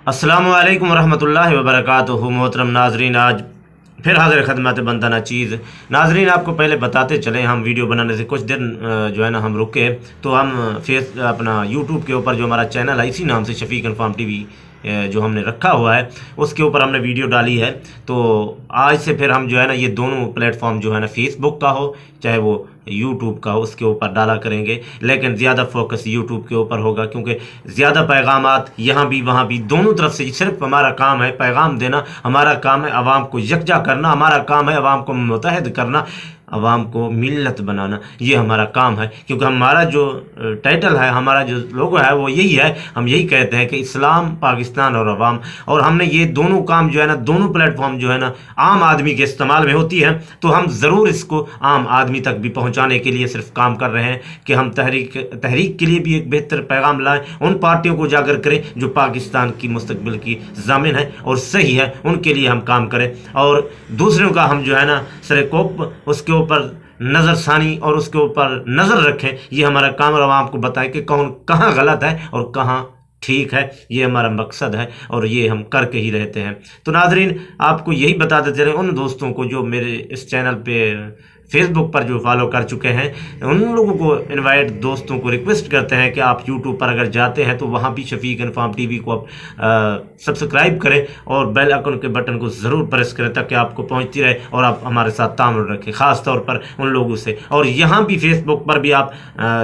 अस्सलामु अलैकुम वरहमतुल्लाहि वबरकातुहू। मोहतरम नाजरीन, आज फिर हाजिर खदमत बंदा नाचीज़। नाजरीन, आपको पहले बताते चलें, हम वीडियो बनाने से कुछ दिन जो है ना हम रुके, तो हम अपना यूट्यूब के ऊपर जो हमारा चैनल है इसी नाम से शफीक इन्फॉर्म टीवी जो हमने रखा हुआ है उसके ऊपर हमने वीडियो डाली है। तो आज से फिर हम जो है ना ये दोनों प्लेटफॉर्म जो है ना फेसबुक का हो चाहे वो यूट्यूब का हो उसके ऊपर डाला करेंगे, लेकिन ज़्यादा फोकस यूट्यूब के ऊपर होगा क्योंकि ज़्यादा पैगामात यहाँ भी वहाँ भी दोनों तरफ से। सिर्फ हमारा काम है पैगाम देना, हमारा काम है आवाम को यकजा करना, हमारा काम है आवाम को मुतहद करना, आवाम को मिल्लत बनाना, ये हमारा काम है। क्योंकि हमारा जो टाइटल है, हमारा जो लोगो है वो यही है, हम यही कहते हैं कि इस्लाम, पाकिस्तान और अवाम। और हमने ये दोनों काम जो है ना, दोनों प्लेटफॉर्म जो है ना आम आदमी के इस्तेमाल में होती है, तो हम ज़रूर इसको आम आदमी तक भी पहुँचाने के लिए सिर्फ काम कर रहे हैं कि हम तहरीक के लिए भी एक बेहतर पैगाम लाएँ, उन पार्टियों को उजागर करें जो पाकिस्तान की मुस्तकबिल की ज़ामिन है और सही है, उनके लिए हम काम करें। और दूसरों का हम जो है ना सरेकोप उसके ऊपर नज़र सानी और उसके ऊपर नज़र रखें, ये हमारा काम। और आवाम को बताएं कि कौन कहाँ गलत है और कहाँ ठीक है, ये हमारा मकसद है और ये हम करके ही रहते हैं। तो नाजरीन, आपको यही बताते चलें उन दोस्तों को जो मेरे इस चैनल पे फेसबुक पर जो फॉलो कर चुके हैं, उन लोगों को इनवाइट, दोस्तों को रिक्वेस्ट करते हैं कि आप यूट्यूब पर अगर जाते हैं तो वहाँ भी शफीक इन्फॉर्म टीवी को आप सब्सक्राइब करें और बेल आइकन के बटन को ज़रूर प्रेस करें ताकि आपको पहुँचती रहे और आप हमारे साथ ताल्लुक़ रखें, ख़ास तौर पर उन लोगों से। और यहाँ भी फेसबुक पर भी आप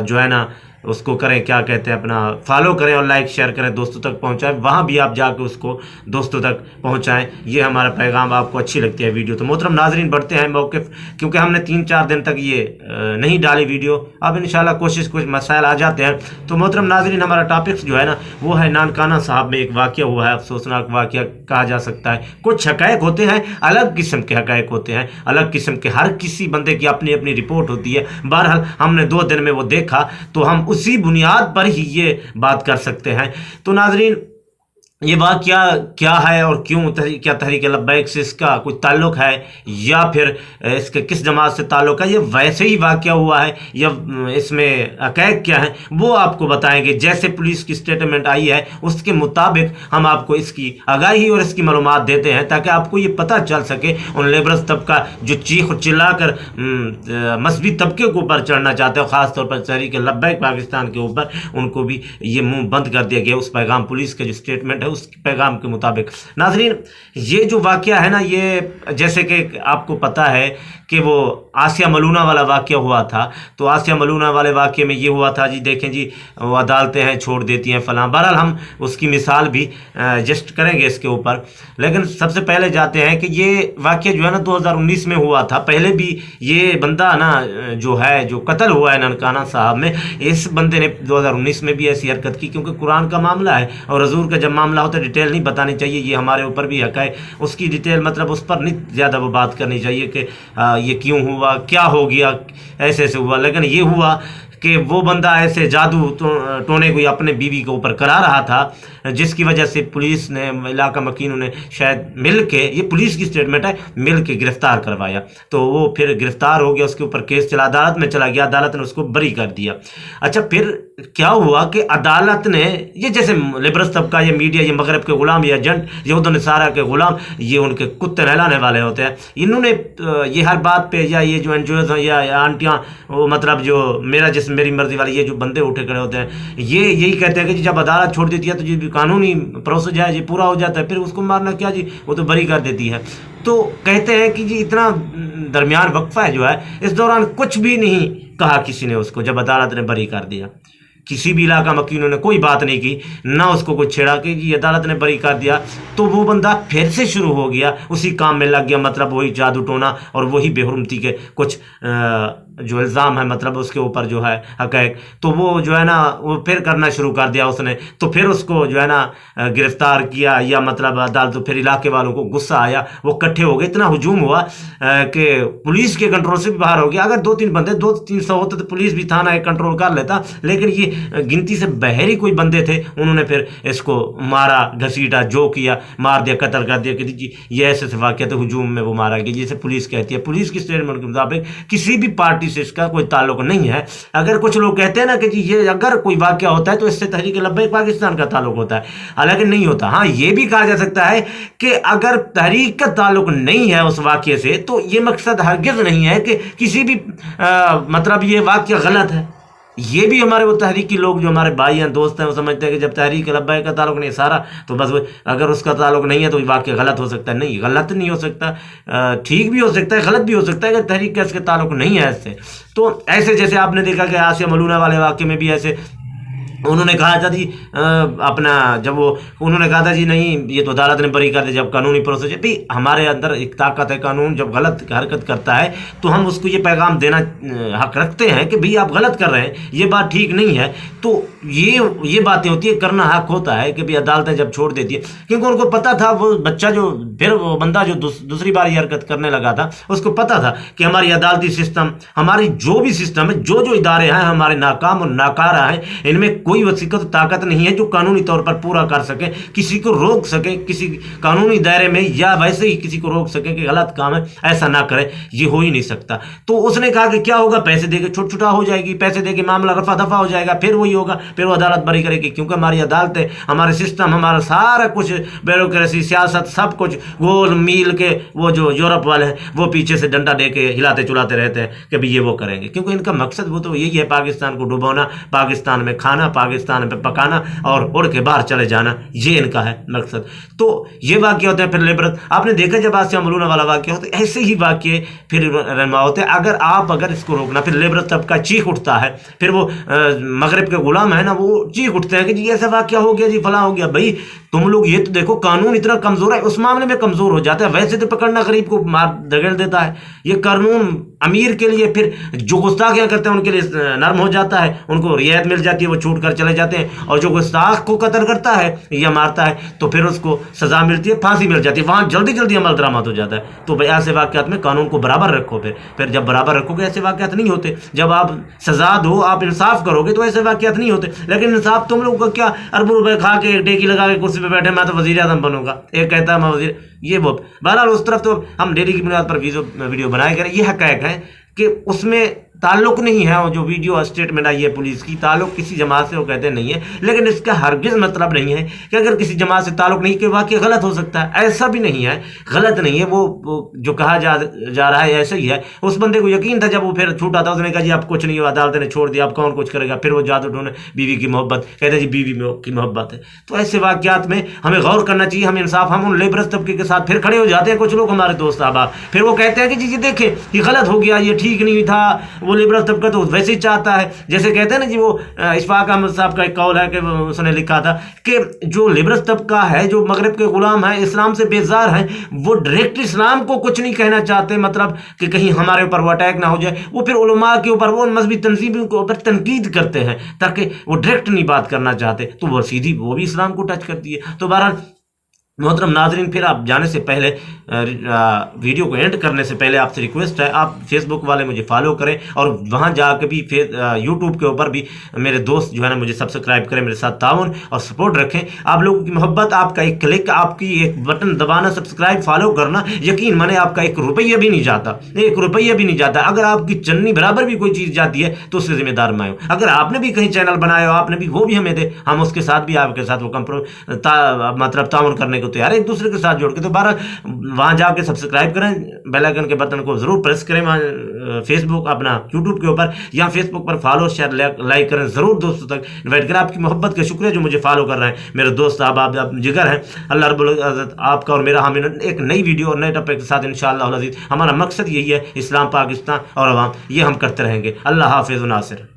जो है ना उसको करें, क्या कहते हैं, अपना फॉलो करें और लाइक शेयर करें, दोस्तों तक पहुंचाएं, वहाँ भी आप जाकर उसको दोस्तों तक पहुंचाएं। ये हमारा पैगाम आपको अच्छी लगती है वीडियो। तो मोहतरम नाजरीन, बढ़ते हैं मौक़िफ़, क्योंकि हमने 3-4 दिन तक ये नहीं डाली वीडियो, अब इंशाल्लाह कोशिश कुछ मसाइल आ जाते हैं। तो मोहतरम नाजरीन, हमारा टॉपिक्स जो है ना वो है नानकाना साहब में एक वाक़या हुआ है, अफसोसनाक वाक़या कहा जा सकता है। कुछ हक़ाइक़ होते हैं, अलग किस्म के हक़ाइक़ होते हैं, अलग किस्म के, हर किसी बंदे की अपनी अपनी रिपोर्ट होती है। बहरहाल हमने 2 दिन में वो देखा तो हम उसी बुनियाद पर ही ये बात कर सकते हैं। तो नाजरीन, ये वाक़या क्या है और क्यों, क्या तहरीक लब्बैक से इसका कोई ताल्लुक़ है या फिर इसके किस जमात से ताल्लुक़ है, ये वैसे ही वाक़या हुआ है या इसमें हक़ाइक़ क्या है वो आपको बताएंगे। जैसे पुलिस की स्टेटमेंट आई है उसके मुताबिक हम आपको इसकी आगाही और इसकी मालूमात देते हैं ताकि आपको ये पता चल सके उन लेबरस तबका जो चीख चिल्ला कर मजहबी तबके के ऊपर चढ़ना चाहते हैं, ख़ास तौर पर तहरीक लब्बैक पाकिस्तान के ऊपर, उनको भी ये मुँह बंद कर दिया गया उस पैगाम, पुलिस का जो स्टेटमेंट है उस पैगाम के मुताबिक। नाजरीन, ये जो वाक़या है ना, ये जैसे कि आपको पता है कि वो आसिया मलूना वाला वाक़या हुआ था। तो आसिया मलूना वाले वाक़े में ये हुआ था जी, देखें जी, वो अदालतें हैं छोड़ देती हैं फलां। बहरहाल हम उसकी मिसाल भी जस्ट करेंगे इसके ऊपर, लेकिन सबसे पहले जाते हैं कि ये वाक़या जो है ना 2019 में हुआ था। पहले भी ये बंदा ना जो है, जो कत्ल हुआ है नानकाना साहब में, इस बंदे ने 2019 में भी ऐसी हरकत की, क्योंकि कुरान का मामला है और हजूर का जब मामला होता है डिटेल नहीं बतानी चाहिए, ये हमारे ऊपर भी हक है उसकी डिटेल, मतलब उस पर नहीं ज़्यादा वो बात करनी चाहिए कि ये क्यों हुआ, क्या हो गया, ऐसे ऐसे हुआ। लेकिन ये हुआ कि वो बंदा ऐसे जादू टोने को अपने बीवी के ऊपर करा रहा था, जिसकी वजह से पुलिस ने, इलाका मकीनों ने शायद मिल के, ये पुलिस की स्टेटमेंट है, मिल के गिरफ़्तार करवाया। तो वो फिर गिरफ़्तार हो गया, उसके ऊपर केस चला, अदालत में चला गया, अदालत ने उसको बरी कर दिया। अच्छा, फिर क्या हुआ कि अदालत ने, ये जैसे लिबरस तबका, ये मीडिया, ये मगरब के ग़ुलाम, ये एजेंट, यहूद नसारा के ग़ुलाम, ये उनके कुत्ते नहलाने वाले होते हैं। इन्होंने ये हर बात पे, या ये जो एनजीओज़ हैं या आंटियाँ, वो मतलब जो मेरा जिस्म मेरी मर्जी वाले ये जो बंदे उठे खड़े होते हैं, ये यही कहते हैं कि जब अदालत छोड़ देती है तो जो कानूनी प्रोसेस है ये पूरा हो जाता है, फिर उसको मारना क्या जी, वो तो बरी कर देती है। तो कहते हैं कि जी इतना दरमियान वक्फा है जो है, इस दौरान कुछ भी नहीं कहा किसी ने उसको, जब अदालत ने बरी कर दिया किसी भी इलाका मकीनों ने कोई बात नहीं की, ना उसको कुछ छेड़ा कि जी अदालत ने बरी कर दिया। तो वो बंदा फिर से शुरू हो गया, उसी काम में लग गया, मतलब वही जादू टोना और वही बेहुरमती के कुछ जो इल्ज़ाम है, मतलब उसके ऊपर जो है हक़ाइक़, तो वो जो है ना वो फिर करना शुरू कर दिया उसने। तो फिर उसको जो है ना गिरफ़्तार किया, या मतलब अदालत, तो फिर इलाके वालों को गुस्सा आया, वो इकट्ठे हो गए, इतना हुजूम हुआ कि पुलिस के कंट्रोल से भी बाहर हो गया। अगर 2-3 बंदे, 200-300 होते तो पुलिस भी थाना एक कंट्रोल कर लेता, लेकिन ये गिनती से बहरी कोई बंदे थे, उन्होंने फिर इसको मारा, घसीटा, जो किया, मार दिया, कत्ल कर दिया कि जी ये ऐसे वाक़या थे, हुजूम में वो मारा गया, जैसे पुलिस कहती है। पुलिस की स्टेटमेंट के मुताबिक किसी भी पार्टी पार्टी से इसका कोई ताल्लुक नहीं है। अगर कुछ लोग कहते हैं ना कि जी ये अगर कोई वाक़या होता है तो इससे तहरीक लब्बैक पाकिस्तान का ताल्लुक होता है, हालांकि नहीं होता। हाँ, ये भी कहा जा सकता है कि अगर तहरीक का ताल्लुक नहीं है उस वाक़े से तो ये मकसद हरगिज़ नहीं है कि किसी भी मतलब ये वाक़या गलत है। ये भी हमारे वो तहरीकी लोग जो हमारे भाई हैं, दोस्त हैं, वो समझते हैं कि जब तहरीक लब्बैक का ताल्लुक नहीं सारा तो बस अगर उसका ताल्लुक नहीं है तो वाक़या गलत हो सकता है। नहीं, गलत नहीं हो सकता, ठीक भी हो सकता है, गलत भी हो सकता है। अगर तहरीक का इसके ताल्लुक नहीं है इससे, तो ऐसे जैसे आपने देखा कि आसिया मलूना वाले वाक़े में भी ऐसे उन्होंने कहा था जी अपना जब वो उन्होंने कहा था जी नहीं ये तो अदालत ने बरी कर दी, जब कानूनी प्रोसेस है भाई हमारे अंदर एक ताकत है, कानून जब गलत हरकत करता है तो हम उसको ये पैगाम देना हक रखते हैं कि भाई आप गलत कर रहे हैं, ये बात ठीक नहीं है। तो ये बातें होती है, करना हक होता है कि भाई अदालतें जब छोड़ देती है, क्योंकि उनको पता था वो बच्चा जो फिर वो बंदा जो दूसरी बार ये हरकत करने लगा था उसको पता था कि हमारी अदालती सिस्टम, हमारी जो भी सिस्टम है, जो इदारे हैं हमारे नाकाम और नाकारा हैं, इनमें कोई वसीकत ताकत नहीं है जो कानूनी तौर पर पूरा कर सके, किसी को रोक सके किसी कानूनी दायरे में, या वैसे ही किसी को रोक सके कि गलत काम है ऐसा ना करे, ये हो ही नहीं सकता। तो उसने कहा कि क्या होगा, पैसे दे के छुटा हो जाएगी, पैसे दे के मामला रफा दफा हो जाएगा, फिर वही होगा, फिर वो अदालत बरी करेगी, क्योंकि हमारी अदालतें, हमारे सिस्टम, हमारा सारा कुछ ब्यूरोक्रेसी, सियासत, सब कुछ गोल मील के वो जो यूरोप वाले हैं वो पीछे से डंडा दे के हिलाते चुलाते रहते हैं कि भाई ये वो करेंगे, क्योंकि इनका मकसद वो तो यही है, पाकिस्तान को डुबोना, पाकिस्तान में खाना, पाकिस्तान में पकाना और उड़ के बाहर चले जाना, ये इनका है मकसद। तो ये वाक़े होते हैं। फिर लेबरत आपने देखा जब आसिया मलूना वाला वाक़े होता है, ऐसे ही वाक़े फिर रनमा होते हैं। अगर इसको रोकना, फिर लेबरत तबका चीख उठता है, फिर वो मगरब के गुलाम है ना, वो चीख उठते हैं कि जी ऐसा वाक़या हो गया जी, फला हो गया। भाई तुम लोग ये तो देखो, कानून इतना कमज़ोर है, उस मामले में कमज़ोर हो जाता है। वैसे तो पकड़ना गरीब को मार धकेल देता है, ये कानून अमीर के लिए, फिर जो गुस्ताखियाँ करते हैं उनके लिए नरम हो जाता है, उनको रियायत मिल जाती है, वो छूट कर चले जाते हैं। और जो गुस्ताख को कत्ल करता है या मारता है तो फिर उसको सज़ा मिलती है, फांसी मिल जाती है, वहाँ जल्दी जल्दी अमल दरामद हो जाता है। तो भाई ऐसे वाक़यात में कानून को बराबर रखो। फिर जब बराबर रखोगे ऐसे वाक़यात नहीं होते। जब आप सज़ा दो, आप इंसाफ करोगे तो ऐसे वाक़यात नहीं होते। लेकिन इंसाफ तुम लोगों का क्या, अरबों रुपए खा के टेकी लगा के कुर्सी पे बैठे, मैं तो वज़ीर आज़म बनूंगा, एक कहता है मैं वज़ीर, ये वो। बहरहाल उस तरफ तो हम डेली की बुनियाद पर वीडियो बनाए करें, ये हक़ाइक़ है कि उसमें ताल्लुक नहीं है। वो जो वीडियो स्टेटमेंट आई है पुलिस की, ताल्लुक किसी जमात से वो कहते नहीं है, लेकिन इसका हरगिज़ मतलब नहीं है कि अगर किसी जमात से ताल्लुक नहीं कि वाक़या गलत हो सकता है, ऐसा भी नहीं है, गलत नहीं है। वो जो कहा जा रहा है ऐसा ही है। उस बंदे को यकीन था, जब वो फिर छूटा था उसने कहा जी आप कुछ नहीं हो, अदालत ने छोड़ दिया, आप कौन कुछ करेगा। फिर वो जादू ढूंढे बीवी की मोहब्बत, कहते जी बीवी की मोहब्बत है। तो ऐसे वाक़यात में हमें गौर करना चाहिए, हम इंसाफ, हम उन लेबरस तबके के साथ फिर खड़े हो जाते हैं। कुछ लोग हमारे दोस्त अहबाब फिर वो कहते हैं कि जी देखें ये गलत हो गया, ये ठीक नहीं था, वो लेबरस तबका तो वैसे ही चाहता है। जैसे कहते हैं ना जी, वो इशफाक अहमद साहब का एक कौल है कि उसने लिखा था कि जो लिबरल तबका है, जो मगरब के गुलाम है, इस्लाम से बेजार हैं, वो डायरेक्ट इस्लाम को कुछ नहीं कहना चाहते, मतलब कि कहीं हमारे ऊपर वो अटैक ना हो जाए। वो फिर उलमा के ऊपर, वो मजहबी तंजीमों के ऊपर तनकीद करते हैं ताकि वो डायरेक्ट नहीं बात करना चाहते, तो वो सीधी वो भी इस्लाम को टच करती है। तो बहरहाल मोहतरम नाजरीन, फिर आप जाने से पहले, वीडियो को एंड करने से पहले आपसे रिक्वेस्ट है, आप फेसबुक वाले मुझे फॉलो करें और वहाँ जाकर भी यूट्यूब के ऊपर भी मेरे दोस्त जो है ना मुझे सब्सक्राइब करें, मेरे साथ ताउन और सपोर्ट रखें। आप लोगों की मोहब्बत, आपका एक क्लिक, आपकी एक बटन दबाना, सब्सक्राइब फॉलो करना, यकीन माने आपका 1 रुपया भी नहीं जाता, 1 रुपया भी नहीं जाता। अगर आपकी चन्नी बराबर भी कोई चीज़ जाती है तो उससे जिम्मेदार मैं हूँ। अगर आपने भी कहीं चैनल बनाया हो, आपने भी वो भी हमें दे, हम उसके साथ भी आपके साथ वो मतलब ताउन करने को तैयार है, एक दूसरे के साथ जोड़ के। तो बारह वहाँ जाके सब्सक्राइब करें, बेल आइकन के बटन को जरूर प्रेस करें, वहाँ फेसबुक अपना यूट्यूब के ऊपर या फेसबुक पर फॉलो शेयर लाइक करें, ज़रूर दोस्तों तक इन्वाइट करें। आपकी मोहब्बत का शुक्रिया जो मुझे फॉलो कर रहे हैं, मेरे दोस्त आप जिगर हैं। अल्लाह रब्बुल इज़्ज़त आपका और मेरा हामी एक नई वीडियो और नए टॉपिक के साथ इंशाअल्लाह अज़ीज़। हमारा मकसद यही है, इस्लाम, पाकिस्तान और अवाम, ये हम करते रहेंगे। अल्लाह हाफ़िज़ व नासिर।